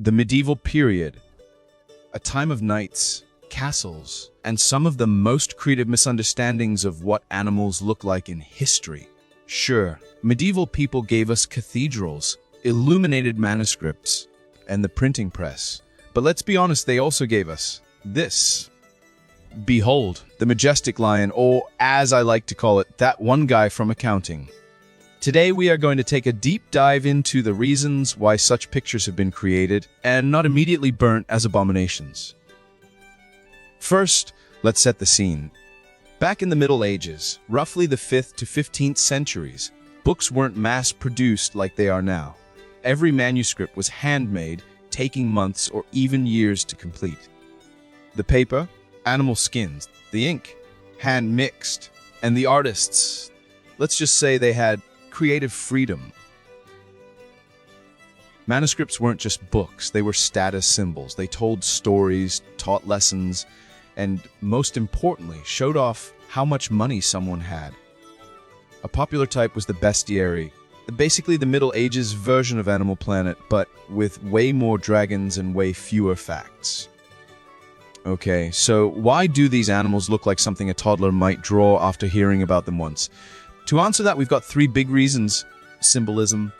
The medieval period, a time of knights, castles, and some of the most creative misunderstandings of what animals look like in history. Sure, medieval people gave us cathedrals, illuminated manuscripts, and the printing press. But let's be honest, they also gave us this. Behold, the majestic lion, or as I like to call it, that one guy from accounting. Today we are going to take a deep dive into the reasons why such pictures have been created and not immediately burnt as abominations. First, let's set the scene. Back in the Middle Ages, roughly the 5th to 15th centuries, books weren't mass-produced like they are now. Every manuscript was handmade, taking months or even years to complete. The paper, animal skins, the ink, hand-mixed, and the artists, let's just say they had creative freedom. Manuscripts weren't just books, they were status symbols. They told stories, taught lessons, and most importantly, showed off how much money someone had. A popular type was the bestiary, basically the Middle Ages version of Animal Planet, but with way more dragons and way fewer facts. Okay, so why do these animals look like something a toddler might draw after hearing about them once? To answer that, we've got three big reasons: symbolism,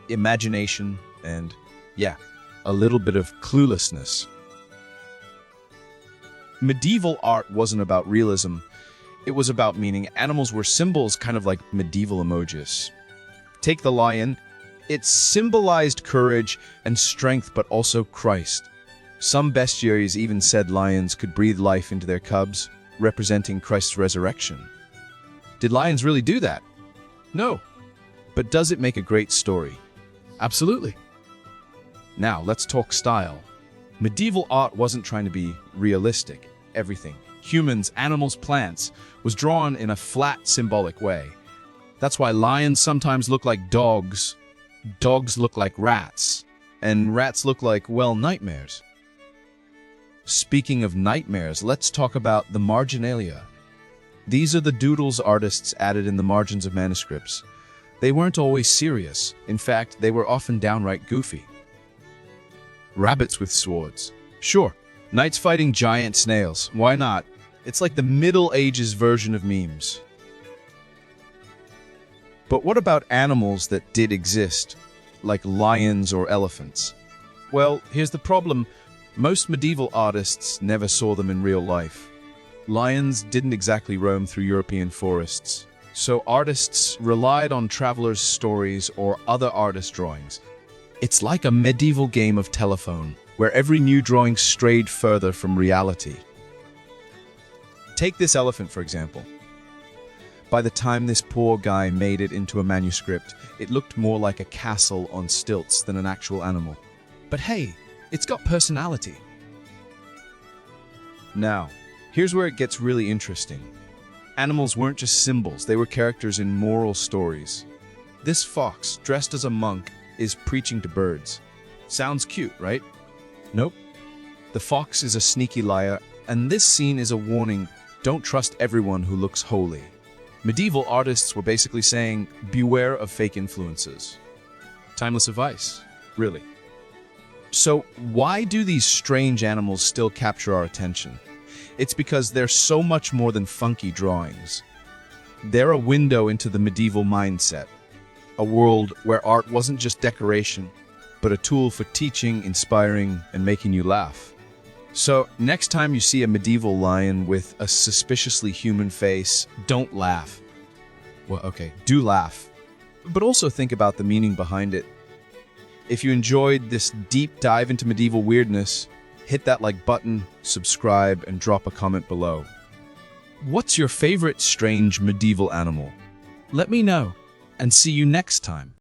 imagination, and, yeah, a little bit of cluelessness. Medieval art wasn't about realism. It was about meaning. Animals were symbols, kind of like medieval emojis. Take the lion. It symbolized courage and strength, but also Christ. Some bestiaries even said lions could breathe life into their cubs, representing Christ's resurrection. Did lions really do that? No. But does it make a great story? Absolutely. Now, let's talk style. Medieval art wasn't trying to be realistic. Everything, humans, animals, plants, was drawn in a flat, symbolic way. That's why lions sometimes look like dogs, dogs look like rats, and rats look like, well, nightmares. Speaking of nightmares, let's talk about the marginalia. These are the doodles artists added in the margins of manuscripts. They weren't always serious. In fact, they were often downright goofy. Rabbits with swords. Sure, knights fighting giant snails. Why not? It's like the Middle Ages version of memes. But what about animals that did exist, like lions or elephants? Well, here's the problem. Most medieval artists never saw them in real life. Lions didn't exactly roam through European forests, so artists relied on travelers' stories or other artist drawings. It's like a medieval game of telephone, where every new drawing strayed further from reality. Take this elephant, for example. By the time this poor guy made it into a manuscript, it looked more like a castle on stilts than an actual animal. But hey, it's got personality. Now, here's where it gets really interesting. Animals weren't just symbols, they were characters in moral stories. This fox, dressed as a monk, is preaching to birds. Sounds cute, right? Nope. The fox is a sneaky liar, and this scene is a warning: don't trust everyone who looks holy. Medieval artists were basically saying, beware of fake influences. Timeless advice, really. So why do these strange animals still capture our attention? It's because they're so much more than funky drawings. They're a window into the medieval mindset, a world where art wasn't just decoration, but a tool for teaching, inspiring, and making you laugh. So next time you see a medieval lion with a suspiciously human face, don't laugh. Well, okay, do laugh, but also think about the meaning behind it. If you enjoyed this deep dive into medieval weirdness, hit that like button, subscribe, and drop a comment below. What's your favorite strange medieval animal? Let me know, and see you next time.